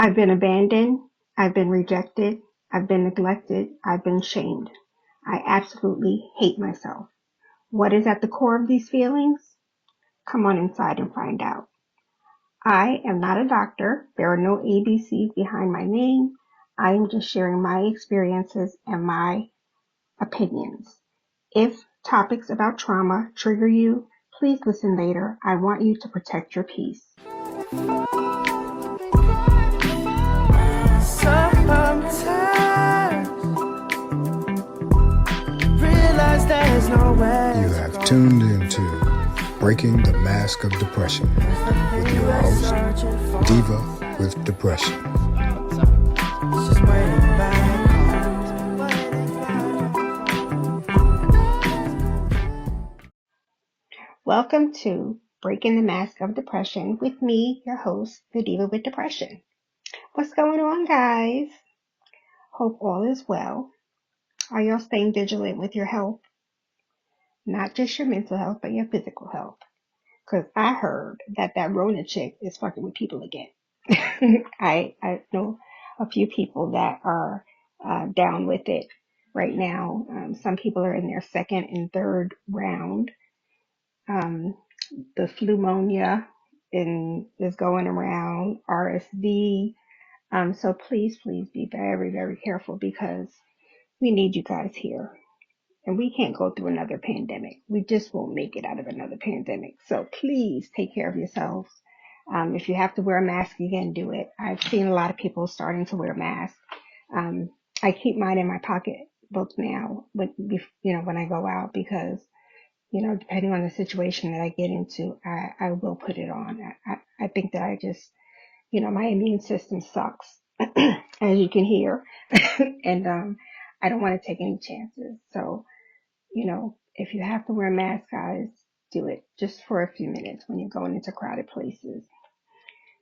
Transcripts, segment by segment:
I've been abandoned. I've been rejected. I've been neglected. I've been shamed. I absolutely hate myself. What is at the core of these feelings? Come on inside and find out. I am not a doctor. There are no ABCs behind my name. I am just sharing my experiences and my opinions. If topics about trauma trigger you, please listen later. I want you to protect your peace. Sometimes realize there's nowhere. You have tuned into Breaking the Mask of Depression with your host, Diva with Depression. Just waiting back. Welcome to Breaking the Mask of Depression with me, your host, the Diva with Depression. What's going on, guys? Hope all is well. Are y'all staying vigilant with your health? Not just your mental health, but your physical health. Because I heard that Rona chick is fucking with people again. I know a few people that are down with it right now. Some people are in their second and third round. The pneumonia is going around, RSV. So please be very, very careful because we need you guys here. And we can't go through another pandemic. We just won't make it out of another pandemic. So please take care of yourselves. If you have to wear a mask again, do it. I've seen a lot of people starting to wear masks. I keep mine in my pocket book now, when I go out because depending on the situation that I get into, I will put it on. I think that I just, my immune system sucks, as you can hear, and I don't want to take any chances. So if you have to wear a mask, guys, do it just for a few minutes when you're going into crowded places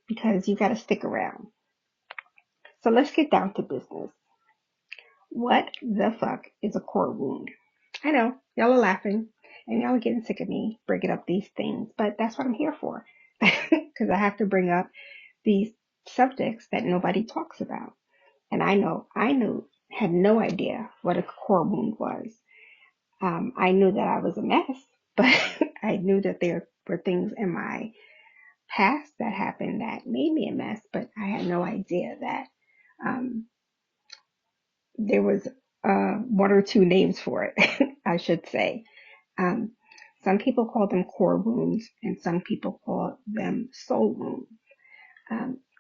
because you got to stick around. So let's get down to business. What the fuck is a core wound? I know y'all are laughing and y'all are getting sick of me bringing up these things, but that's what I'm here for because I have to bring up these subjects that nobody talks about. And had no idea what a core wound was. I knew that I was a mess, but I knew that there were things in my past that happened that made me a mess, but I had no idea that um, there was one or two names for it, I should say. Um, some people call them core wounds, and some people call them soul wounds.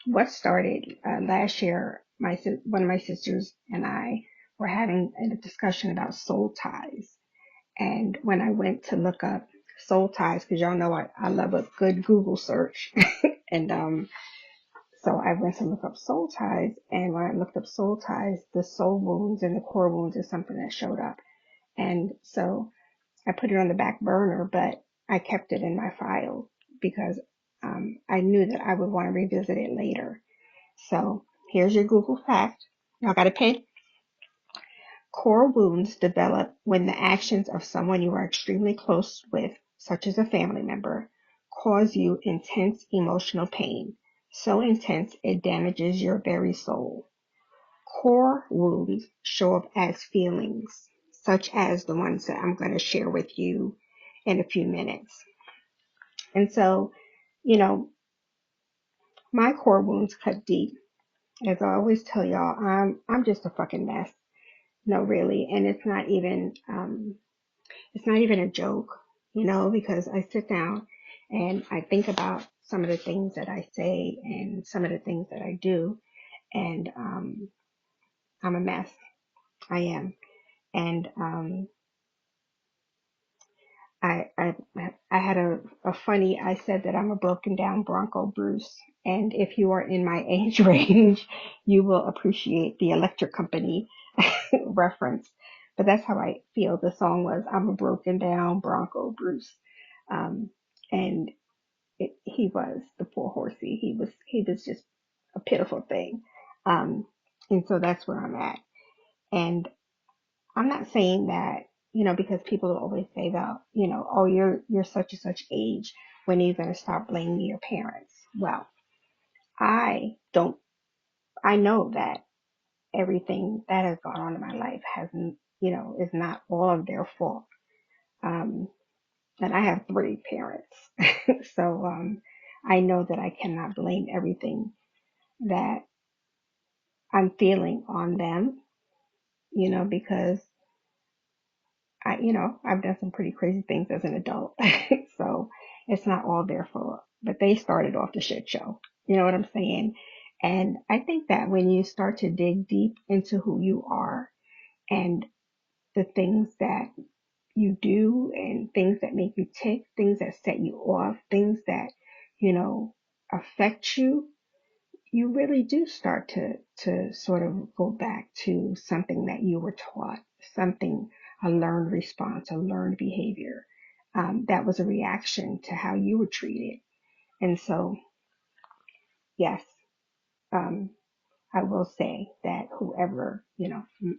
What started last year, one of my sisters and I were having a discussion about soul ties. And when I went to look up soul ties, because y'all know I love a good Google search, and so I went to look up soul ties, and when I looked up soul ties, the soul wounds and the core wounds is something that showed up. And so I put it on the back burner, but I kept it in my file because I knew that I would want to revisit it later. So here's your Google fact. Y'all got a pen? Core wounds develop when the actions of someone you are extremely close with, such as a family member, cause you intense emotional pain, so intense it damages your very soul. Core wounds show up as feelings, such as the ones that I'm going to share with you in a few minutes. And so, you know, my core wounds cut deep. As I always tell y'all, I'm just a fucking mess. No, really, and it's not even a joke, because I sit down and I think about some of the things that I say and some of the things that I do, and I'm a mess. I am, and I I had a funny. I said that I'm a broken down Bronco Bruce, and if you are in my age range, you will appreciate the Electric Company reference. But that's how I feel. The song was I'm a broken down Bronco Bruce, um, and he was the poor horsey. He was just a pitiful thing, um, and so that's where I'm at. And I'm not saying that, because people always say that, oh, you're such and such age. When are you going to stop blaming your parents? Well, I don't. I know that everything that has gone on in my life hasn't, is not all of their fault. Um, and I have three parents. So, I know that I cannot blame everything that I'm feeling on them, because I've done some pretty crazy things as an adult. So it's not all their fault, but they started off the shit show. You know what I'm saying? And I think that when you start to dig deep into who you are and the things that you do and things that make you tick, things that set you off, things that, you know, affect you, you really do start to sort of go back to something that you were taught, something, a learned response, a learned behavior, that was a reaction to how you were treated. And so, yes, um, I will say that whoever,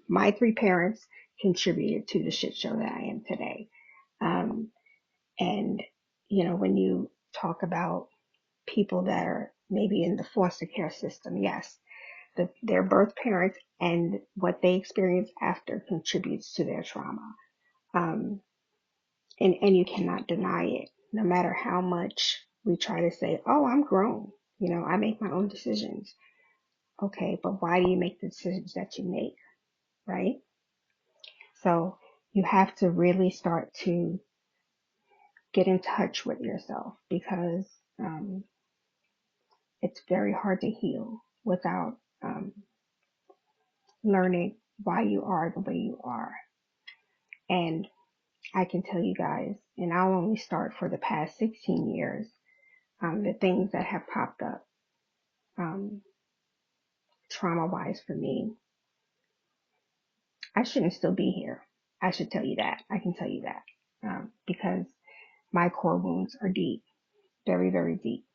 my three parents contributed to the shit show that I am today. Um, and, when you talk about people that are maybe in the foster care system, yes, their birth parents and what they experience after contributes to their trauma. Um, and you cannot deny it, no matter how much we try to say, oh, I'm grown. I make my own decisions. Okay, but why do you make the decisions that you make, right? So you have to really start to get in touch with yourself because it's very hard to heal without learning why you are the way you are. And I can tell you guys, and I'll only start for the past 16 years, the things that have popped up um, trauma wise for me. I shouldn't still be here. I should tell you that. I can tell you that because my core wounds are deep, very, very deep.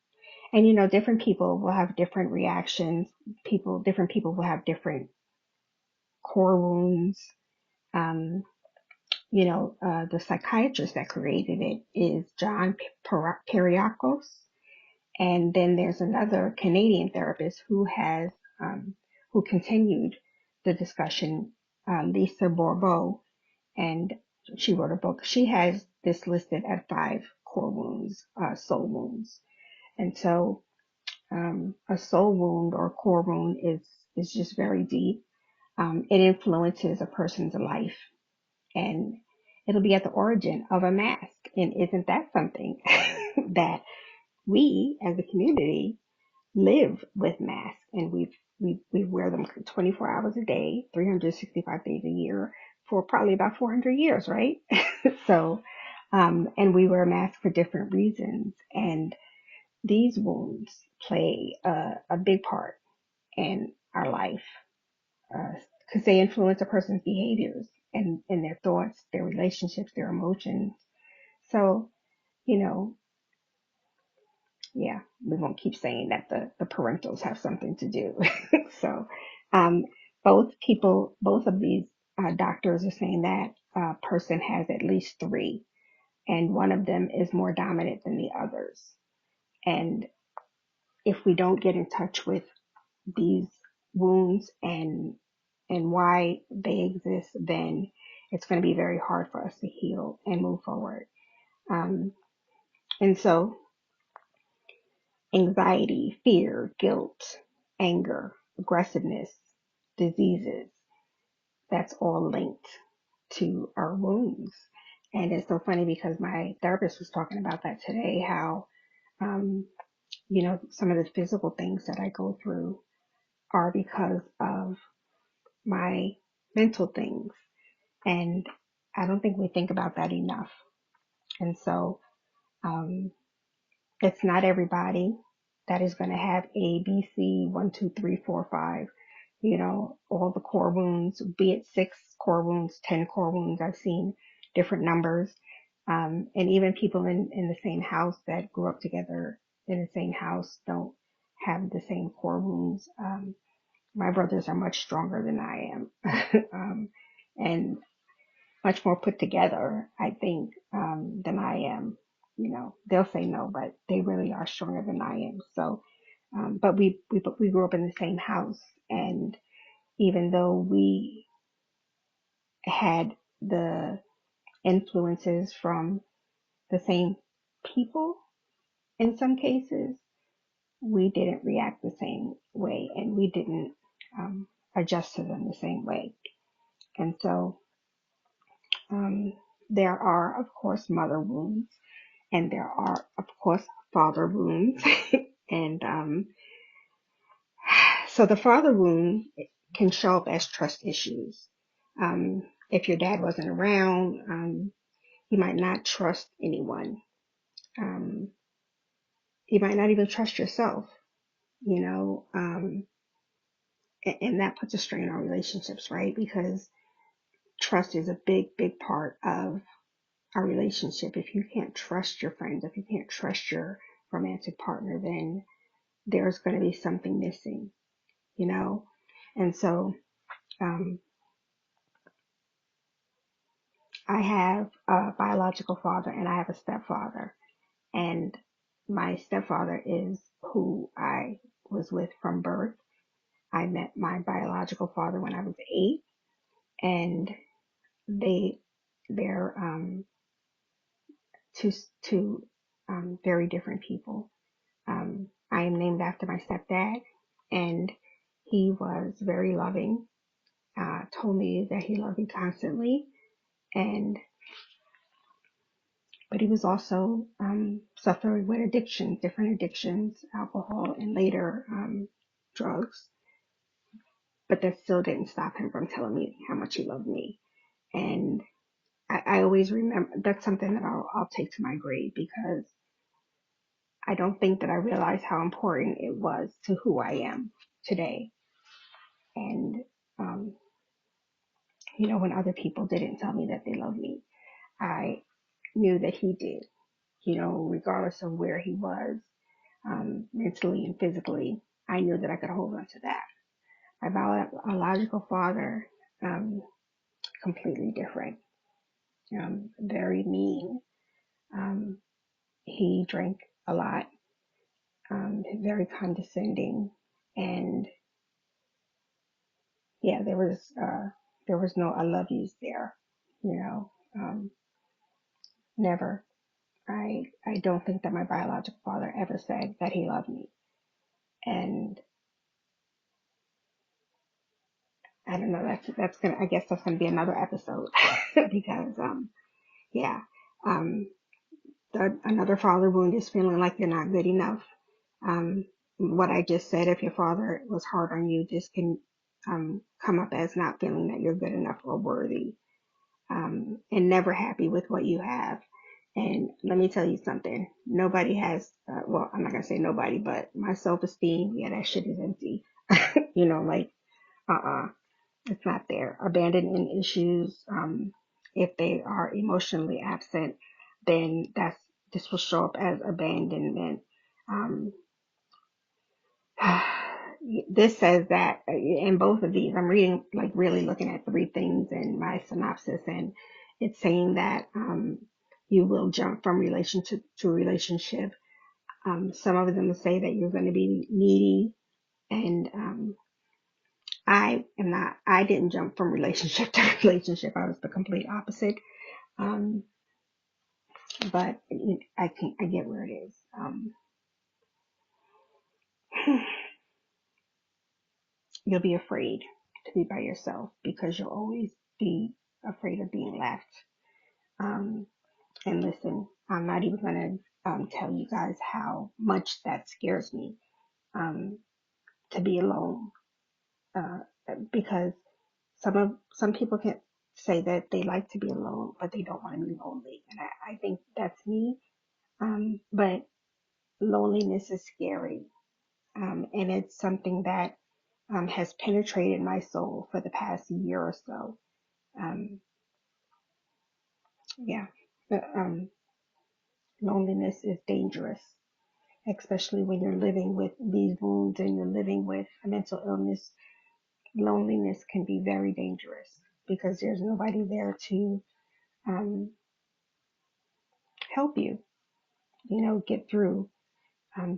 And different people will have different reactions. Different people will have different core wounds. Um, the psychiatrist that created it is John Periakos. And then there's another Canadian therapist who continued the discussion, Lisa Bourbeau, and she wrote a book. She has this listed at 5 core wounds, soul wounds. And so, a soul wound or core wound is just very deep. It influences a person's life and it'll be at the origin of a mask. And isn't that something that we as a community live with masks, and we wear them 24 hours a day, 365 days a year for probably about 400 years, right? So, and we wear masks for different reasons, and these wounds play a big part in our life because they influence a person's behaviors and their thoughts, their relationships, their emotions. So, you know, yeah, we won't keep saying that the parentals have something to do. So, um, both of these doctors are saying that a person has at least three, and one of them is more dominant than the others. And if we don't get in touch with these wounds and why they exist, then it's going to be very hard for us to heal and move forward. Um, and so anxiety, fear, guilt, anger, aggressiveness, diseases, that's all linked to our wounds. And it's so funny because my therapist was talking about that today, how, um, some of the physical things that I go through are because of my mental things. And I don't think we think about that enough. And so, um, it's not everybody that is going to have A, B, C, 1, 2, 3, 4, 5, all the core wounds, be it 6 core wounds, 10 core wounds. I've seen different numbers. And even people in the same house that grew up together in the same house don't have the same core wounds. My brothers are much stronger than I am. And much more put together, I think, than I am. They'll say no, but they really are stronger than I am. So, But we grew up in the same house, and even though we had the influences from the same people in some cases, we didn't react the same way, and we didn't um, adjust to them the same way. And so um, there are, of course, mother wounds, and there are, of course, father wounds. And so the father wound can show up as trust issues. If your dad wasn't around, you might not trust anyone. Um, you might not even trust yourself, you know, and that puts a strain on relationships, right? Because trust is a big, big part of our relationship. If you can't trust your friends, if you can't trust your romantic partner, then there's going to be something missing, you know? And so, um, I have a biological father and I have a stepfather. And my stepfather is who I was with from birth. I met my biological father when I was 8, and they they're two very different people. I am named after my stepdad, and he was very loving. Told me that he loved me constantly, and but he was also suffering with addictions, different addictions, alcohol, and later drugs. But that still didn't stop him from telling me how much he loved me. And I always remember that's something that I'll take to my grave, because I don't think that I realized how important it was to who I am today. And, um, when other people didn't tell me that they loved me, I knew that he did, regardless of where he was, mentally and physically. I knew that I could hold on to that. My biological father, um, completely different, very mean. Um, he drank a lot, very condescending, and yeah, there was no I love yous there, you know, never. I don't think that my biological father ever said that he loved me, and I don't know. That's gonna. I guess that's gonna be another episode because yeah, um, another father wound is feeling like you're not good enough. Um, what I just said, if your father was hard on you, this can come up as not feeling that you're good enough or worthy, and never happy with what you have. And let me tell you something. Nobody has, well, I'm not gonna say nobody, but my self-esteem, yeah, that shit is empty. Like, it's not there. Abandonment issues, if they are emotionally absent, then this will show up as abandonment. Um, this says that in both of these, I'm reading, like really looking at 3 things in my synopsis, and it's saying that you will jump from relationship to relationship. Some of them say that you're going to be needy, and I didn't jump from relationship to relationship. I was the complete opposite. Um, but I get where it is. You'll be afraid to be by yourself because you'll always be afraid of being left. Um, and listen, I'm not even going to tell you guys how much that scares me, um, to be alone. Uh, because some people can say that they like to be alone, but they don't want to be lonely. And I think that's me. But loneliness is scary. And it's something that has penetrated my soul for the past year or so. Um, yeah, but, loneliness is dangerous, especially when you're living with these wounds and you're living with a mental illness. Loneliness can be very dangerous because there's nobody there to um, help you, get through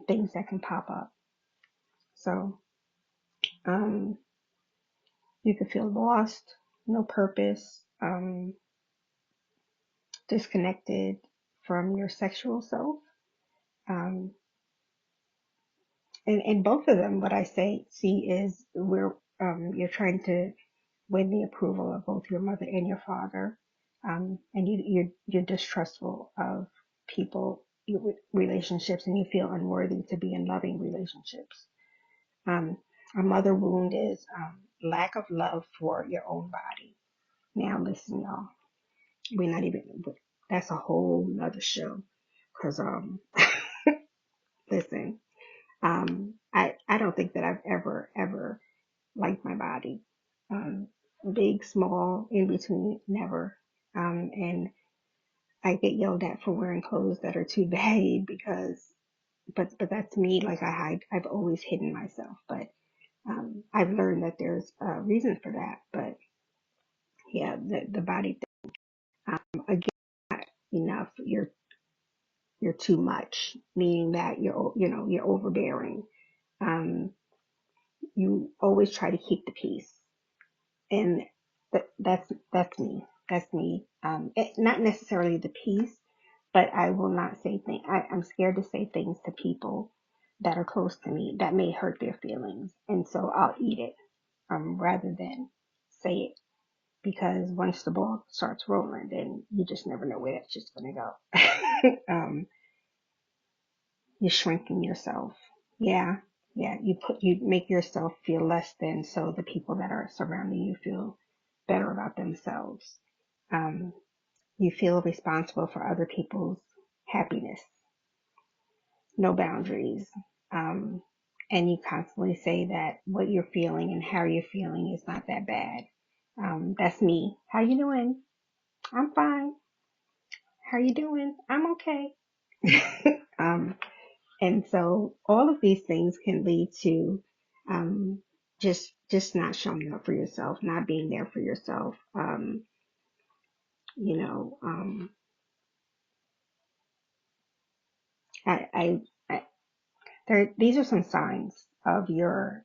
things that can pop up. So you could feel lost, no purpose, disconnected from your sexual self. Um, and both of them, what I see is where you're trying to win the approval of both your mother and your father, and you're distrustful of people, relationships, and you feel unworthy to be in loving relationships. Um, a mother wound is lack of love for your own body. Now, listen, y'all, we're not even. That's a whole nother show, cause listen, I don't think that I've ever liked my body, um, big, small, in between, never. And I get yelled at for wearing clothes that are too baggy because, but that's me. Like I've always hidden myself, but I've learned that there's a reason for that. But yeah, the body thing, again, not enough. You're too much, meaning that you're overbearing. Um, you always try to keep the peace, and that's me. That's me. Not necessarily the peace, but I will not say things. I'm scared to say things to people that are close to me that may hurt their feelings, and so I'll eat it, rather than say it, because once the ball starts rolling, then you just never know where that's just gonna go. You're shrinking yourself. Yeah, yeah. You make yourself feel less than, so the people that are surrounding you feel better about themselves. Um, you feel responsible for other people's happiness. No boundaries. Um, and you constantly say that what you're feeling and how you're feeling is not that bad. That's me. How you doing? I'm fine. How you doing? I'm okay. um, and so all of these things can lead to um, just not showing up for yourself, not being there for yourself. You know, I, I, I these are some signs of your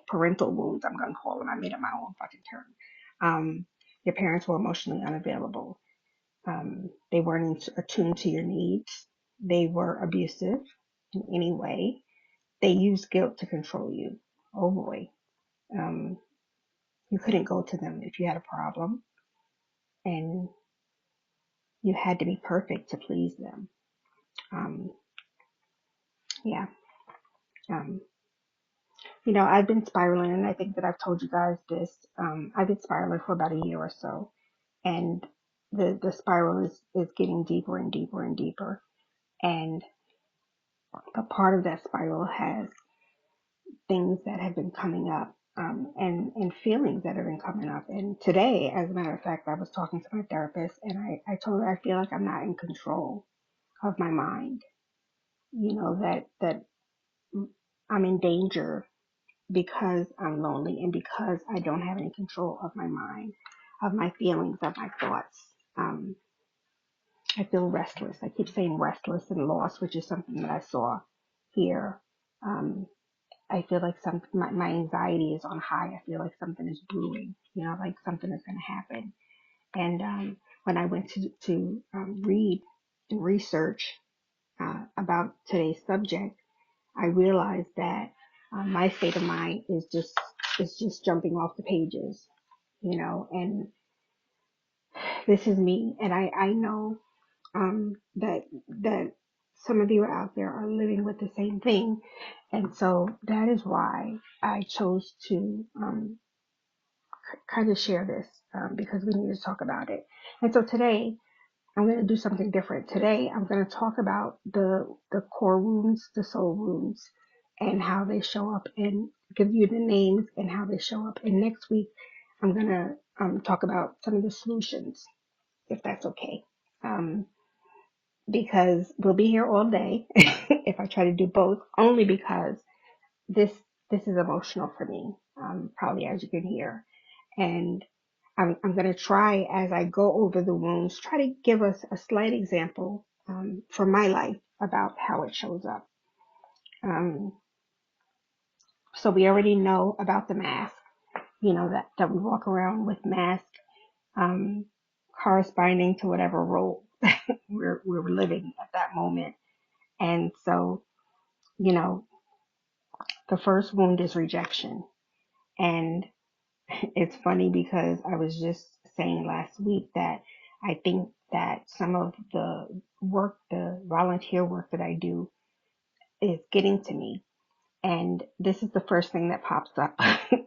parental wounds. I'm going to call them. I made up my own fucking term. Your parents were emotionally unavailable. They weren't attuned to your needs. They were abusive in any way. They used guilt to control you. Oh boy. Um, you couldn't go to them if you had a problem, and you had to be perfect to please them. Um, yeah. Um, I've been spiraling, and I think that I've told you guys this. I've been spiraling for about a year or so, and the spiral is getting deeper and deeper and deeper. And a part of that spiral has things that have been coming up, and feelings that have been coming up. And today, as a matter of fact, I was talking to my therapist, and I told her I feel like I'm not in control of my mind. That I'm in danger because I'm lonely and because I don't have any control of my mind, of my feelings, of my thoughts. Um, I feel restless. I keep saying restless and lost, which is something that I saw here. Um, I feel like my anxiety is on high. I feel like something is brewing, like something is going to happen. And when I went to read and research about today's subject, I realized that my state of mind is just jumping off the pages, and this is me, and I know that some of you out there are living with the same thing, and so that is why I chose to kind of share this, because we need to talk about it. And so today I'm going to do something different. Today, I'm going to talk about the core wounds, the soul wounds, and how they show up, and give you the names and how they show up. And next week, I'm going to talk about some of the solutions, if that's okay. Um, because we'll be here all day if I try to do both, only because this this is emotional for me, probably as you can hear. And I'm going to try, as I go over the wounds, try to give us a slight example from my life about how it shows up. Um, So we already know about the mask, that we walk around with masks, um, corresponding to whatever role we're living at that moment. And so, you know, the first wound is rejection. And it's funny because I was just saying last week that I think that some of the work, the volunteer work that I do is getting to me. And this is the first thing that pops up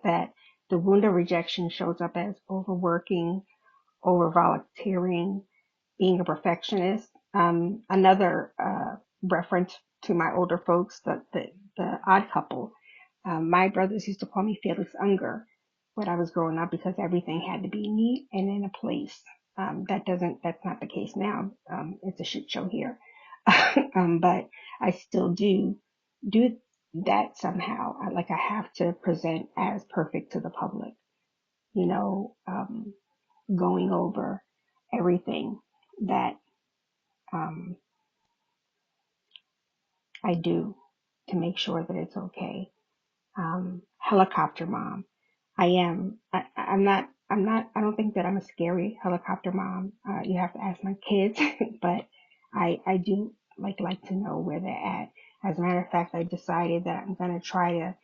that the wound of rejection shows up as overworking, over volunteering, being a perfectionist. Another reference to my older folks, the Odd Couple. My brothers used to call me Felix Unger when I was growing up because everything had to be neat and in a place. That's not the case now. It's a shit show here. But I still do that somehow. I have to present as perfect to the public, you know, going over everything that um, I do to make sure that it's okay. Helicopter mom. I don't think that I'm a scary helicopter mom. You have to ask my kids, but I do like to know where they're at. As a matter of fact, I decided that I'm going to try to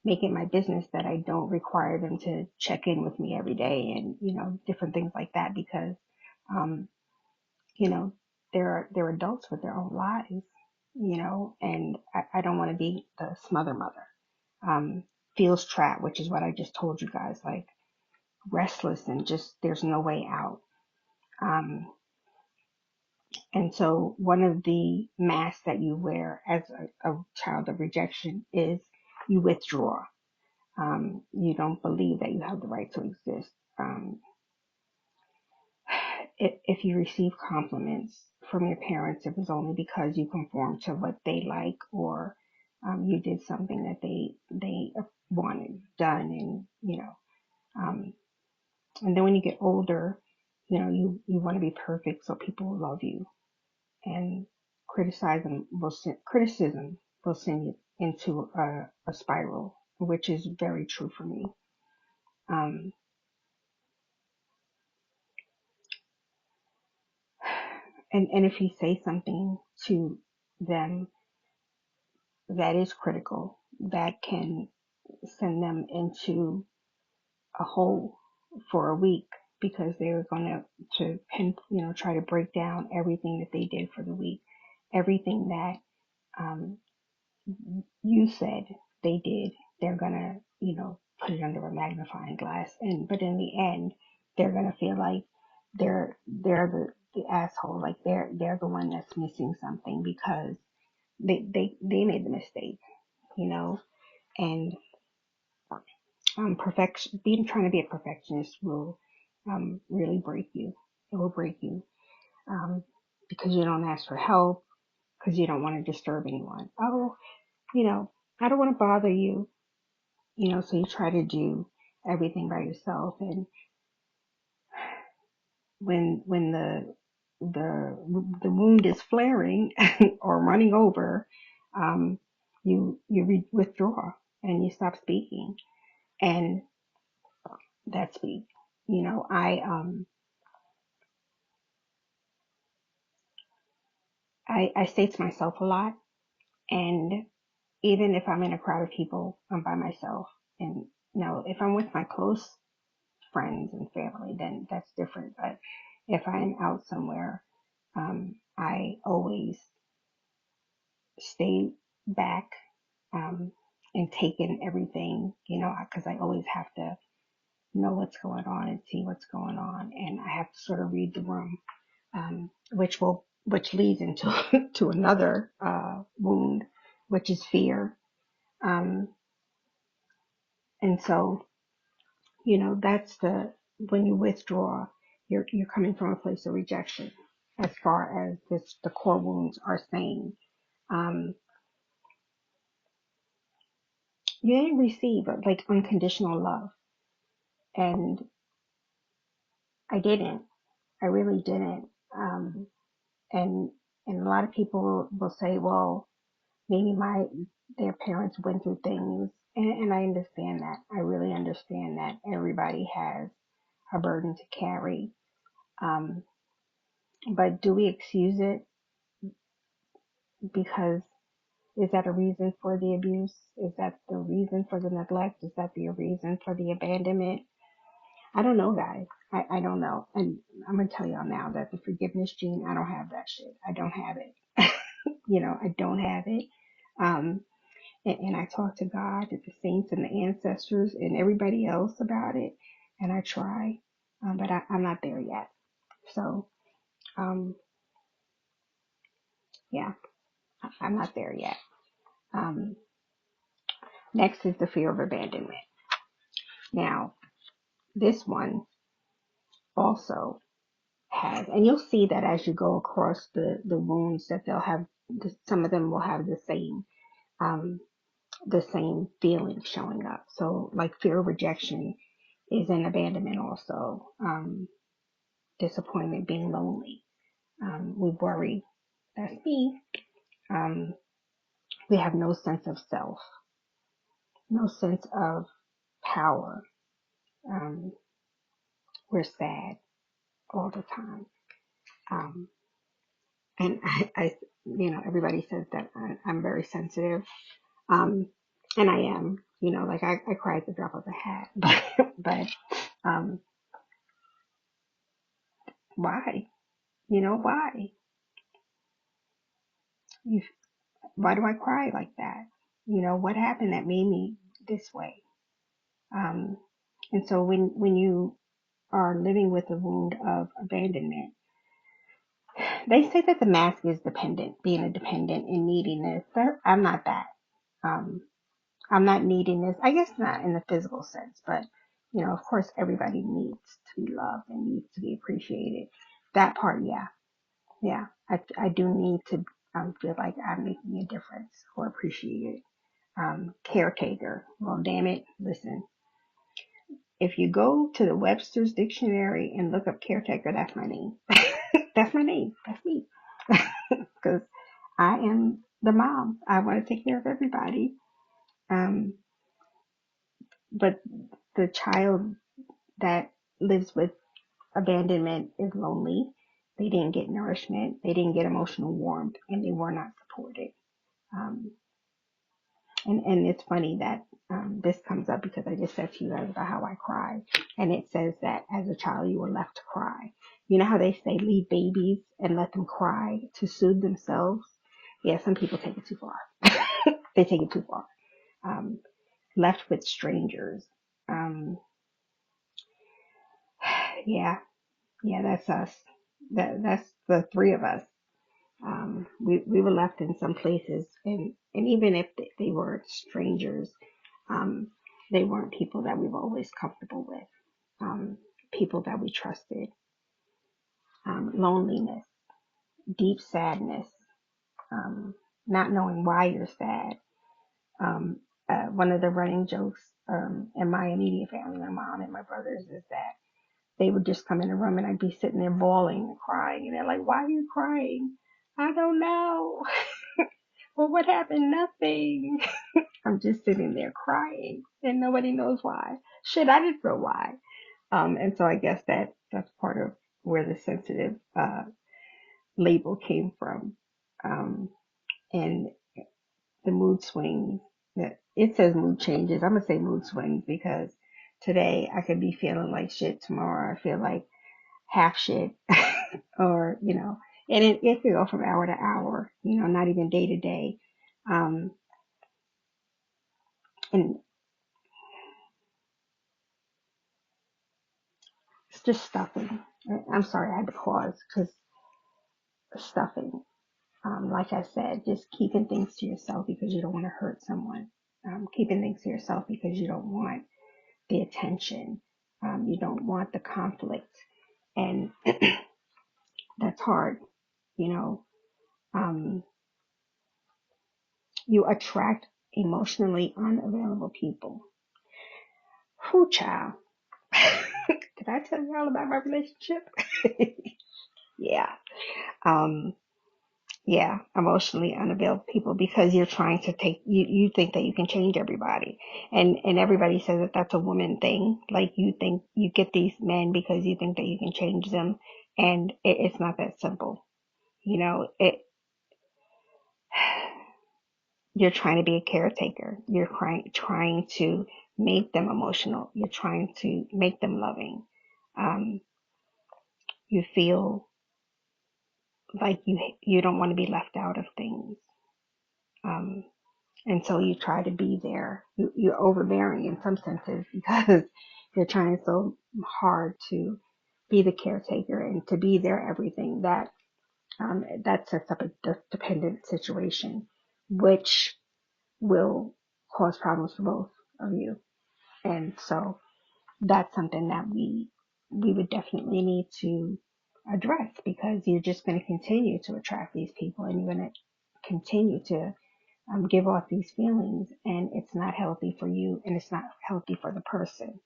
make it my business that I don't require them to check in with me every day and, different things like that because, um, you know, they're adults with their own lives, and I don't want to be the smother mother. Um, Feels trapped, which is what I just told you guys, like restless and just there's no way out. Um, and so one of the masks that you wear as a child of rejection is you withdraw. You don't believe that you have the right to exist. If you receive compliments from your parents, it was only because you conformed to what they like or you did something that they wanted done, and um, and then when you get older, you want to be perfect so people will love you, and criticism will send you into a spiral, which is very true for me. Um, and if you say something to them that is critical, that can send them into a hole for a week because they're going try to break down everything that they did for the week, everything that um, you said they did. They're going to, put it under a magnifying glass, but in the end, they're going to feel like they're the asshole, like they're the one that's missing something because they made the mistake, you know, and perfection, being trying to be a perfectionist will really break you. It will break you because you don't ask for help, because you don't want to disturb anyone. Oh, I don't want to bother you, so you try to do everything by yourself. And when the wound is flaring or running over, um, withdraw and you stop speaking. And that's me. I say to myself a lot, and even if I'm in a crowd of people, I'm by myself. And if I'm with my close friends and family, then that's different. But if I'm out somewhere, I always stay back and take in everything, because I always have to know what's going on and see what's going on, and I have to sort of read the room, which leads into to another wound, which is fear. Um, and so, that's when you withdraw, you're coming from a place of rejection, as far as the core wounds are saying. Um, you didn't receive like unconditional love, and I didn't. I really didn't. And and a lot of people will say, well, maybe their parents went through things And I understand that. I really understand that everybody has a burden to carry. Um, but do we excuse it because is that a reason for the abuse? Is that the reason for the neglect? Is that the reason for the abandonment? I don't know, guys. I don't know. And I'm going to tell y'all now that the forgiveness gene, I don't have that shit. I don't have it. I don't have it. Um, and I talk to God, and the saints and the ancestors and everybody else about it. And I try, but I'm not there yet. So, um, yeah, I'm not there yet. Um, next is the fear of abandonment. Now, this one also has, and you'll see that as you go across the wounds that they'll have, some of them will have um, the same feeling showing up. So like fear of rejection is an abandonment also. Disappointment, being lonely. We worry. That's me. Um, we have no sense of self, no sense of power. Um, we're sad all the time. Um, and everybody says that I'm very sensitive. Um, and I am, like I cry at the drop of a hat, but, um, why? Why? You, why do I cry like that? What happened that made me this way? Um, and so when you are living with the wound of abandonment, they say that the mask is dependent, being a dependent and neediness. I'm not that. Um, I'm not needing this. I guess not in the physical sense, but of course, everybody needs to be loved and needs to be appreciated. That part, yeah, yeah. I do need to feel like I'm making a difference or appreciated. Caretaker. Well, damn it. Listen, if you go to the Webster's dictionary and look up caretaker, that's my name. That's my name. That's me. Because I am the mom. I want to take care of everybody. Um, but the child that lives with abandonment is lonely. They didn't get nourishment. They didn't get emotional warmth, and they were not supported. Um, and it's funny that this comes up because I just said to you guys about how I cry, and it says that as a child you were left to cry. You know how they say leave babies and let them cry to soothe themselves? Yeah, some people take it too far. They take it too far. Um, left with strangers. Um, yeah, yeah, that's us. That's the three of us. We were left in some places, and even if they were strangers, um, they weren't people that we were always comfortable with. People that we trusted. Loneliness, deep sadness, um, not knowing why you're sad. Um, one of the running jokes in my immediate family, my mom and my brothers, is that they would just come in the room and I'd be sitting there bawling and crying, and they're like, "Why are you crying?" I don't know. Well, what happened? Nothing. I'm just sitting there crying and nobody knows why. Shit, I didn't know why. And so I guess that's part of where the sensitive label came from. And the mood swings. It says mood changes. I'm gonna say mood swings because today I could be feeling like shit. Tomorrow I feel like half shit, or and it could go from hour to hour. Not even day to day. Um, and it's just stuffing. I'm sorry, I had to pause because stuffing. Like I said, just keeping things to yourself because you don't want to hurt someone. Keeping things to yourself because you don't want the attention. You don't want the conflict. And that's hard. You know, um, you attract emotionally unavailable people. Who, child? Did I tell you all about my relationship? Yeah. Um, Yeah, emotionally unavailable people, because you're trying to take you think that you can change everybody, and everybody says that that's a woman thing. Like, you think you get these men because you think that you can change them, and it's not that simple. You know, you're trying to be a caretaker. You're trying to make them emotional. You're trying to make them loving. Um, you feel like you don't want to be left out of things. Um, And so you try to be there. You're overbearing in some senses because you're trying so hard to be the caretaker and to be their everything, that sets up a dependent situation, which will cause problems for both of you. And so that's something that we would definitely need to address, because you're just going to continue to attract these people, and you're going to continue to give off these feelings, and it's not healthy for you, and it's not healthy for the person.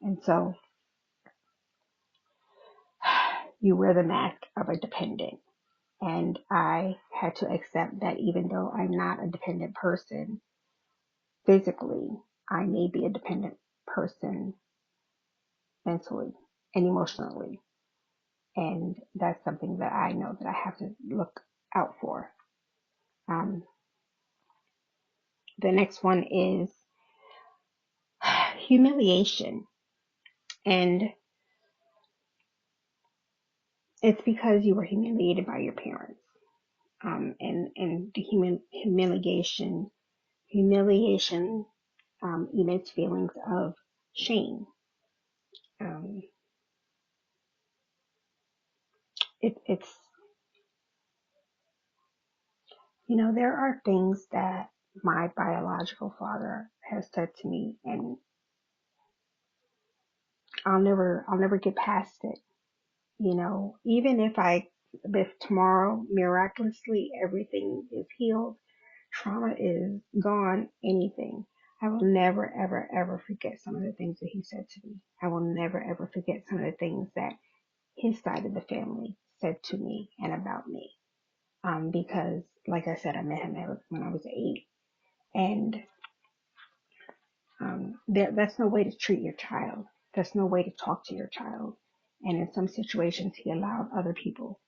And so you wear the mask of a dependent. And I had to accept that even though I'm not a dependent person physically, I may be a dependent person mentally and emotionally. And that's something that I know that I have to look out for. Um, the next one is humiliation. And it's because you were humiliated by your parents. And the humiliation emits feelings of shame. Um, it's, there are things that my biological father has said to me, and I'll never get past it. Even if tomorrow miraculously everything is healed, trauma is gone, anything, I will never, ever, ever forget some of the things that he said to me. I will never, ever forget some of the things that his side of the family said to me and about me. Because, like I said, I met him when I was 8. And that's no way to treat your child. That's no way to talk to your child. And in some situations, he allowed other people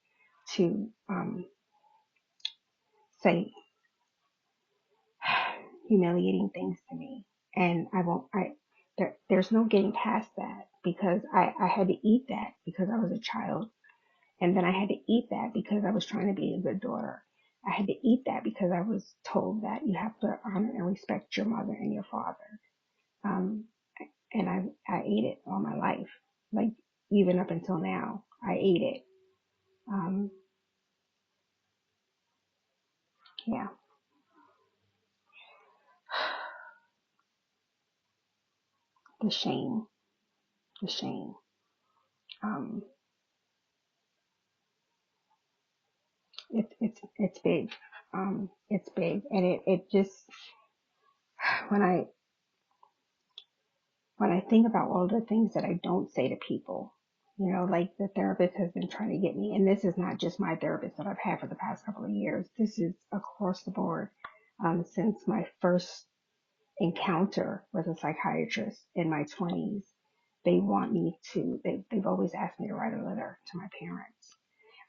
to say humiliating things to me. And there's no getting past that, because I had to eat that because I was a child. And then I had to eat that because I was trying to be a good daughter. I had to eat that because I was told that you have to honor and respect your mother and your father. Um, and I ate it all my life. Like, even up until now, I ate it. Um, yeah, the shame, the shame. Um, it's big. It's big, and it just, when I think about all the things that I don't say to people, like the therapist has been trying to get me, and this is not just my therapist that I've had for the past couple of years. This is across the board. Since my first encounter with a psychiatrist in my 20s, they've always asked me to write a letter to my parents.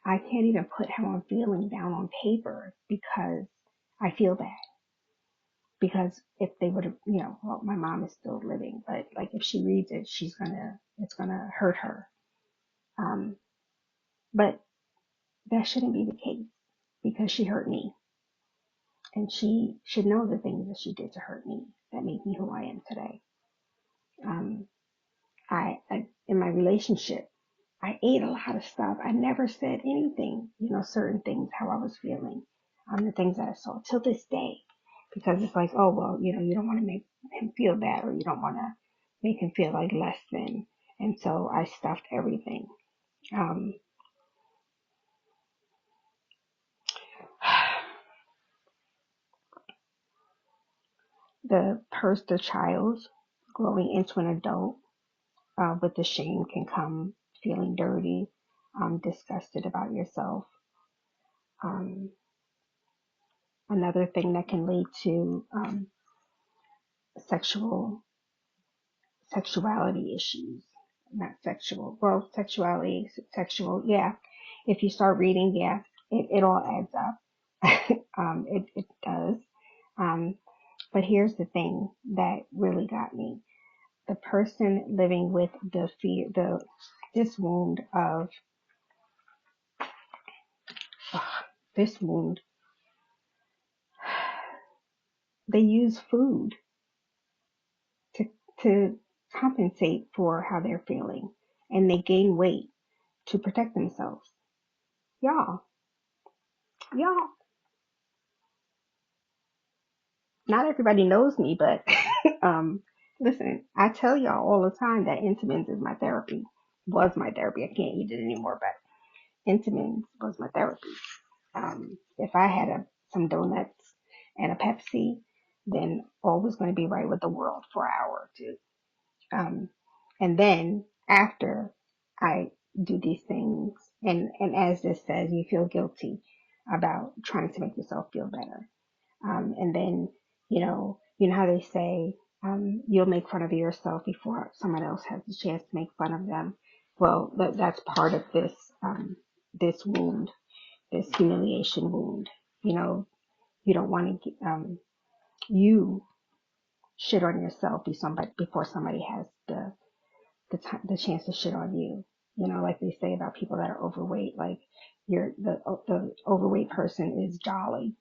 I can't even put how I'm feeling down on paper because I feel bad. Because if they would have, well, my mom is still living, but like, if she reads it, it's gonna hurt her. Um, but that shouldn't be the case, because she hurt me, and she should know the things that she did to hurt me that made me who I am today. Um, in my relationship, I ate a lot of stuff. I never said anything, certain things, how I was feeling, the things that I saw till this day, because it's like, oh, well, you don't want to make him feel bad, or you don't want to make him feel like less than. And so I stuffed everything. Um, the child growing into an adult with the shame can come feeling dirty, disgusted about yourself, Um, Another thing that can lead to sexual sexuality issues, not sexual, well, sexuality, sexual, yeah. If you start reading, yeah, it all adds up. It does. Um, but here's the thing that really got me. The person living with the fear, this wound of, this wound, they use food to, to compensate for how they're feeling, and they gain weight to protect themselves. Y'all, y'all, not everybody knows me, but listen, I tell y'all all the time that Intimins is my therapy. Was my therapy. I can't eat it anymore, but Intimins was my therapy. If I had some donuts and a Pepsi, then all was going to be right with the world for an hour or two. Um, and then after I do these things, and as this says, you feel guilty about trying to make yourself feel better. And then, you know how they say, you'll make fun of yourself before someone else has the chance to make fun of them. Well, that's part of this wound, this humiliation wound. You know, you don't want to, you shit on yourself before somebody has the chance to shit on you. You know, like they say about people that are overweight, like the overweight person is jolly,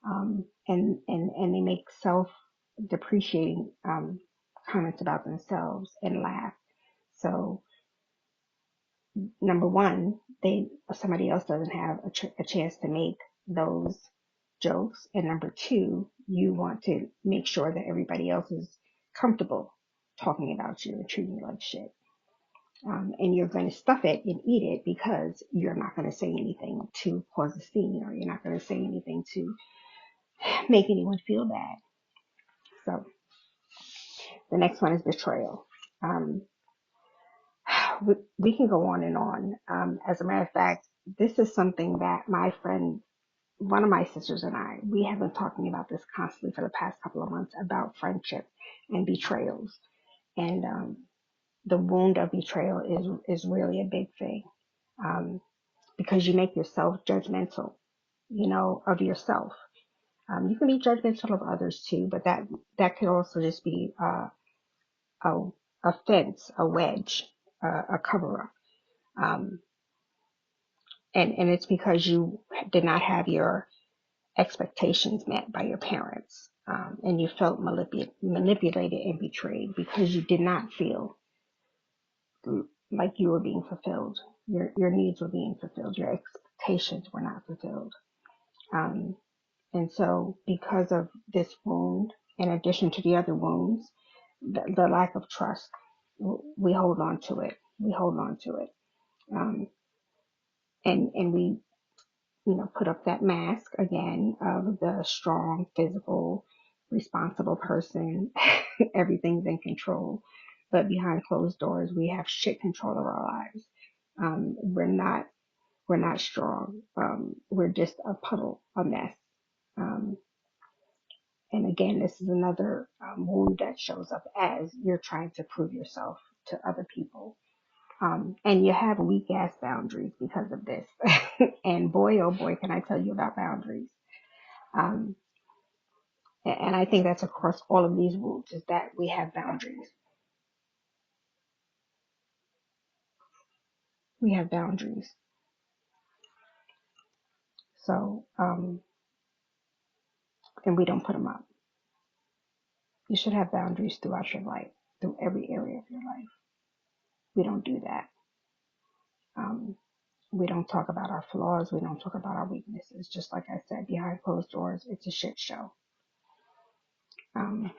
and they make self-depreciating comments about themselves and laugh. So number one, somebody else doesn't have a chance to make those jokes, and number two, you want to make sure that everybody else is comfortable talking about you and treating you like shit. And you're going to stuff it and eat it because you're not going to say anything to cause a scene, or you're not going to say anything to make anyone feel bad. So the next one is betrayal. Um, we can go on and on. As a matter of fact, this is something that my friend, one of my sisters and I, we have been talking about this constantly for the past couple of months about friendship and betrayals. And the wound of betrayal is really a big thing, because you make yourself judgmental, of yourself. You can be judgmental of others too, but that could also just be a, a fence, a wedge, a cover up. Um, and it's because you did not have your expectations met by your parents. And you felt manipulated and betrayed because you did not feel like you were being fulfilled. Your needs were being fulfilled. Your expectations were not fulfilled. Um, and so because of this wound, in addition to the other wounds, the lack of trust, we hold on to it. We hold on to it. Um, and we, put up that mask again of the strong, physical, responsible person. Everything's in control. But behind closed doors, we have shit control of our lives. We're not strong. We're just a puddle, a mess. Um, and again, this is another wound that shows up as you're trying to prove yourself to other people. And you have weak ass boundaries because of this. And boy, oh boy, can I tell you about boundaries. Um, and I think that's across all of these wounds, is that we have boundaries. We have boundaries. So, and we don't put them up. You should have boundaries throughout your life, through every area of your life. We don't do that. Um, we don't talk about our flaws. We don't talk about our weaknesses. Just like I said, behind closed doors, it's a shit show. Um,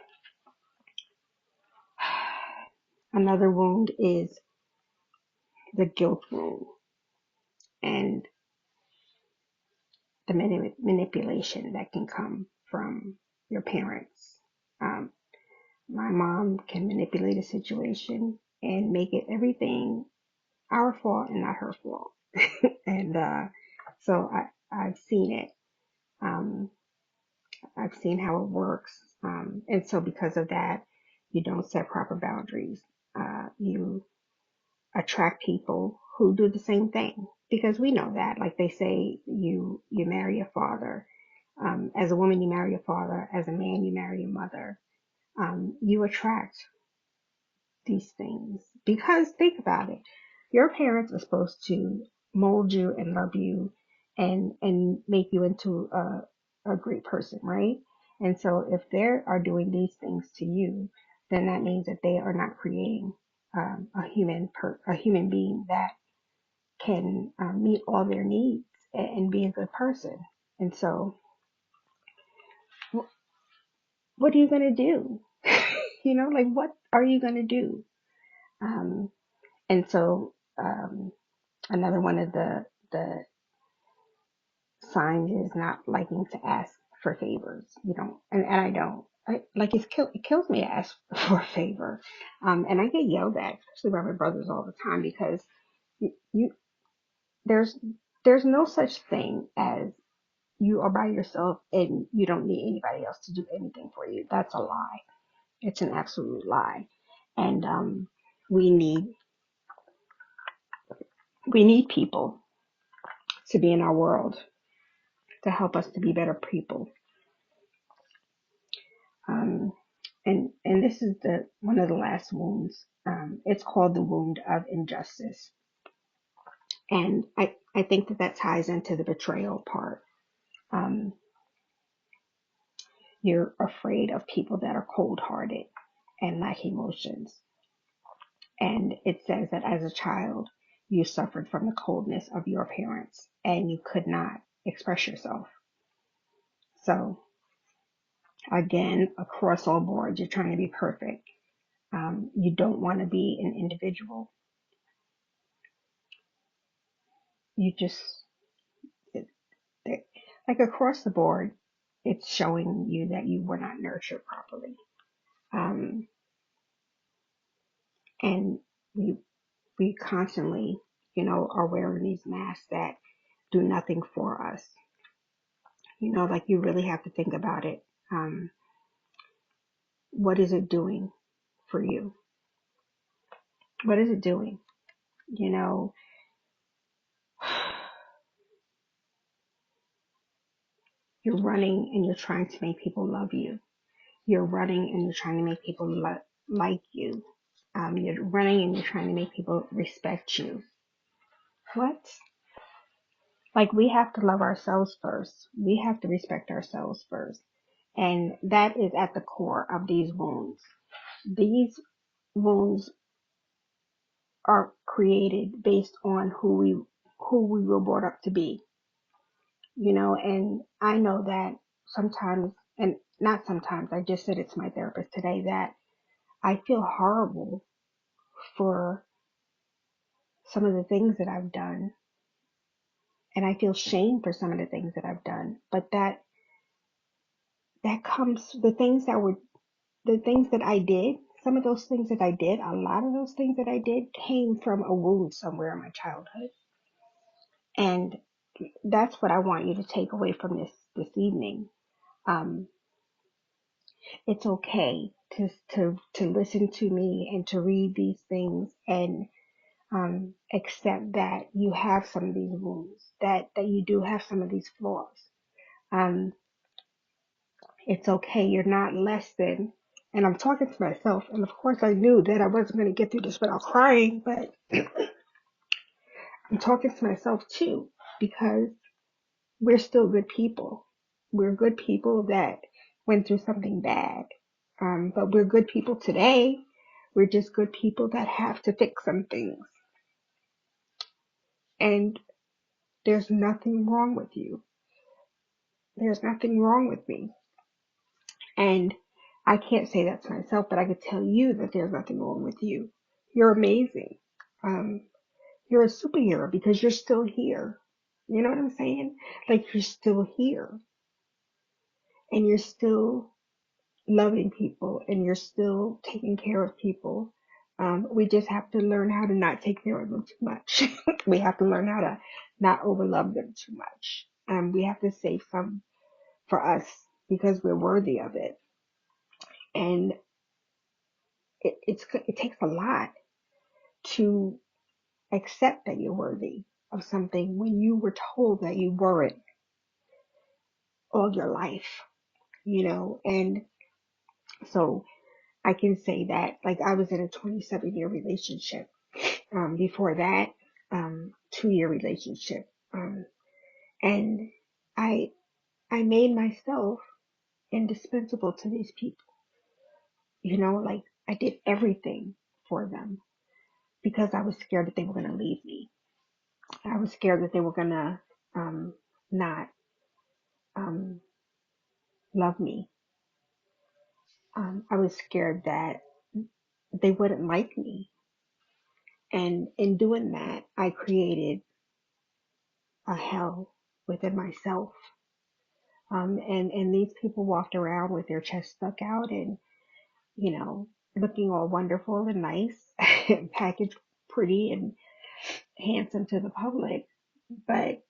Another wound is the guilt wound and the manipulation that can come from your parents. Um, my mom can manipulate a situation and make it everything our fault and not her fault. And so I've seen it. Um, I've seen how it works. And so because of that, you don't set proper boundaries. You attract people who do the same thing because we know that, like they say, you marry a father. As a woman, you marry a father. As a man, you marry a mother. You attract these things because think about it. Your parents are supposed to mold you and love you and make you into a great person, right? And so if they are doing these things to you, then that means that they are not creating a human being that can meet all their needs and be a good person. And so, what are you going to do? Like what are you going to do? Um, and so, another one of the signs is not liking to ask for favors. You don't, and I don't. It kills me to ask for a favor, and I get yelled at, especially by my brothers all the time because you there's there's no such thing as you are by yourself and you don't need anybody else to do anything for you. That's a lie. It's an absolute lie, and we need we need people to be in our world to help us to be better people. Um, and this is the one of the last wounds. It's called the wound of injustice, and I think that ties into the betrayal part. Um, you're afraid of people that are cold-hearted and lack emotions, and it says that as a child you suffered from the coldness of your parents and you could not express yourself. So again, across all boards, you're trying to be perfect. You don't want to be an individual. You just like across the board, it's showing you that you were not nurtured properly. Um, and we constantly, are wearing these masks that do nothing for us. Like you really have to think about it. What is it doing for you? What is it doing? You know, you're running and you're trying to make people love you. You're running and you're trying to make people like you. You're running and you're trying to make people respect you. What? Like we have to love ourselves first. We have to respect ourselves first. And that is at the core of these wounds. These wounds are created based on who we were brought up to be. And I know that sometimes, and not sometimes, I just said it to my therapist today that I feel horrible for some of the things that I've done. And I feel shame for some of the things that I've done. But that comes, the things that I did, some of those things that I did, a lot of those things that I did came from a wound somewhere in my childhood. And that's what I want you to take away from this evening. Um, it's okay to listen to me and to read these things and accept that you have some of these wounds, that you do have some of these flaws. Um, it's okay. You're not less than. And I'm talking to myself. And of course, I knew that I wasn't going to get through this without crying, but I'm talking to myself too, because we're still good people. We're good people that went through something bad. But we're good people today. We're just good people that have to fix some things. And there's nothing wrong with you. There's nothing wrong with me. And I can't say that to myself, but I could tell you that there's nothing wrong with you. You're amazing. Um, you're a superhero because you're still here. You know what I'm saying? Like you're still here and you're still loving people and you're still taking care of people. We just have to learn how to not take care of them too much. We have to learn how to not overlove them too much. We have to save some for us because we're worthy of it. And it takes a lot to accept that you're worthy of something when you were told that you weren't all your life, and so I can say that, like, I was in a 27-year relationship. Before that, 2-year relationship. And I, I made myself indispensable to these people, like I did everything for them because I was scared that they were going to leave me. I was scared that they were going to, not, um, love me. I was scared that they wouldn't like me. And in doing that, I created a hell within myself. And these people walked around with their chest stuck out and, looking all wonderful and nice and packaged pretty and handsome to the public. But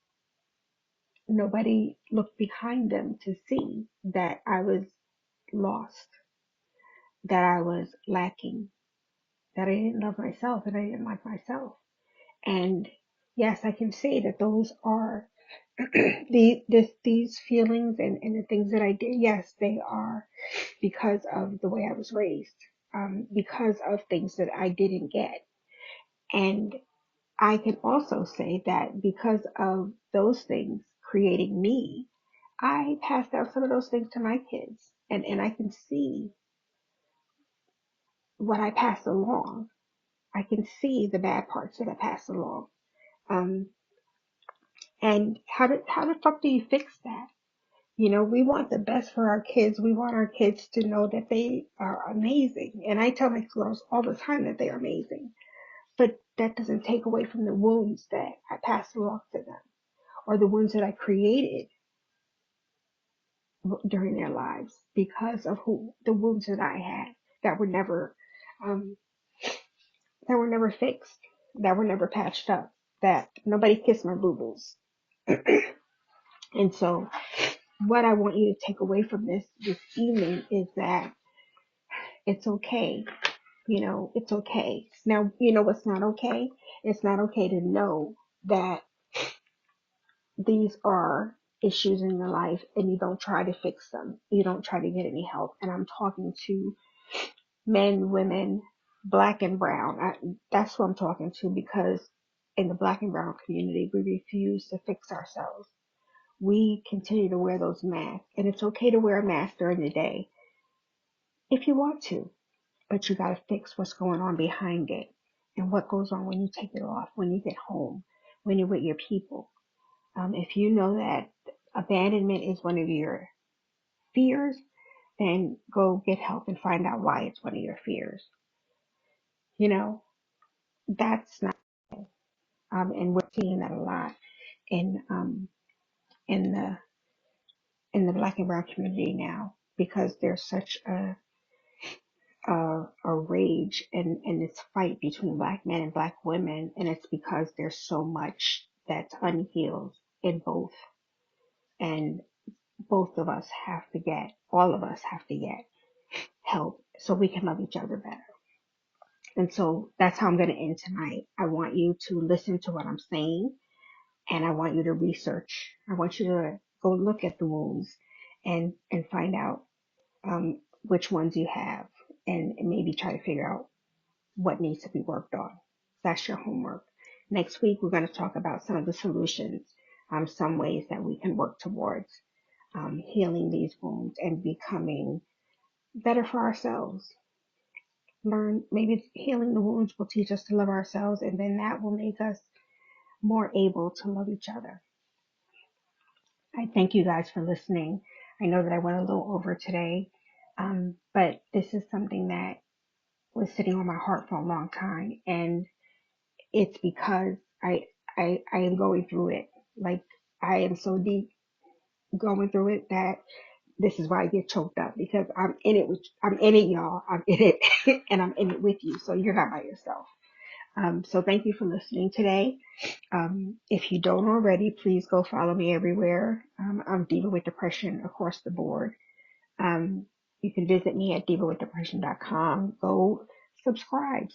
nobody looked behind them to see that I was lost, that I was lacking, that I didn't love myself and I didn't like myself. And yes, I can say that those are these feelings and the things that I did. Yes, they are because of the way I was raised, because of things that I didn't get. And I can also say that because of those things creating me, I passed down some of those things to my kids. And I can see what I passed along. I can see the bad parts that I passed along. Um, and how the fuck do you fix that? We want the best for our kids. We want our kids to know that they are amazing. And I tell my girls all the time that they are amazing. But that doesn't take away from the wounds that I passed along to them or the wounds that I created during their lives because of the wounds that I had that were never, um, fixed, that were never patched up, that nobody kissed my boo-boos. And so what I want you to take away from this evening is that it's okay. It's okay. Now, what's not okay? It's not okay to know that these are issues in your life and you don't try to fix them. You don't try to get any help. And I'm talking to men, women, black and brown. That's what I'm talking to because in the black and brown community, we refuse to fix ourselves. We continue to wear those masks. And it's okay to wear a mask during the day if you want to, but you got to fix what's going on behind it and what goes on when you take it off, when you get home, when you're with your people. If you know that abandonment is one of your fears, then go get help and find out why it's one of your fears. You know, that's not, and we're seeing that a lot in, in the, in the black and brown community now because there's such a rage and this fight between black men and black women. And it's because there's so much that's unhealed in both. And both of us have to get, all of us have to get help so we can love each other better. And so that's how I'm going to end tonight. I want you to listen to what I'm saying and I want you to research. I want you to go look at the wounds and find out, which ones you have and maybe try to figure out what needs to be worked on. That's your homework. Next week, we're going to talk about some of the solutions, some ways that we can work towards healing these wounds and becoming better for ourselves. Learn, maybe healing the wounds will teach us to love ourselves, and then that will make us more able to love each other. I thank you guys for listening. I know that I went a little over today, but this is something that was sitting on my heart for a long time, and it's because I am going through it. Like I am so deep going through it that this is why I get choked up because I'm in it, y'all. I'm in it and I'm in it with you. So you're not by yourself. So thank you for listening today. If you don't already, please go follow me everywhere. I'm Diva with Depression across the board. You can visit me at divawithdepression.com. Go subscribe.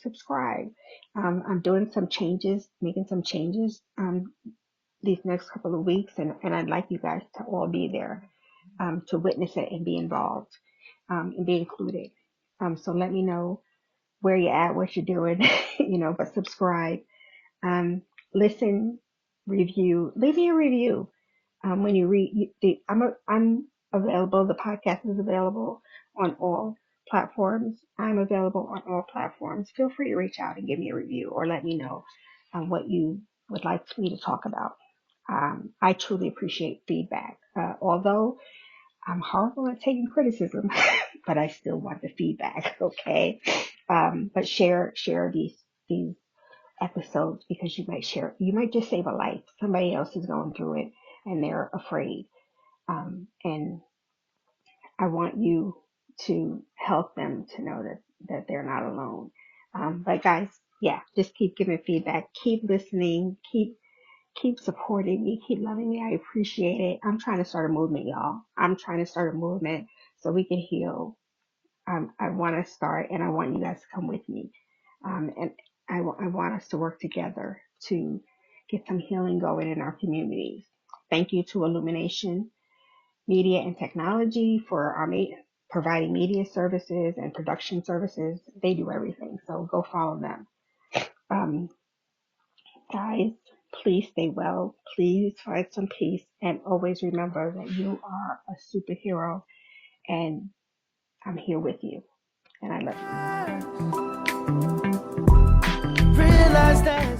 I'm doing some changes, making some changes these next couple of weeks, and I'd like you guys to all be there to witness it and be involved and be included. So let me know where you're at, what you're doing, but subscribe, listen, review, leave me a review. When you read, I'm available. The podcast is available on all platforms. I'm available on all platforms. Feel free to reach out and give me a review or let me know what you would like me to talk about. I truly appreciate feedback. Although I'm horrible at taking criticism, but I still want the feedback. Okay. But share these episodes because you might just save a life. Somebody else is going through it and they're afraid. And I want you to help them to know that they're not alone. But guys, yeah, just keep giving feedback, keep listening, keep supporting me, keep loving me. I appreciate it. I'm trying to start a movement, y'all. I'm trying to start a movement so we can heal. I want to start, and I want you guys to come with me. And I want us to work together to get some healing going in our communities. Thank you to Illumination Media and Technology for providing media services and production services. They do everything, so go follow them. Um, Guys, please stay well. Please find some peace, and always remember that you are a superhero, and I'm here with you, and I love you. Realize that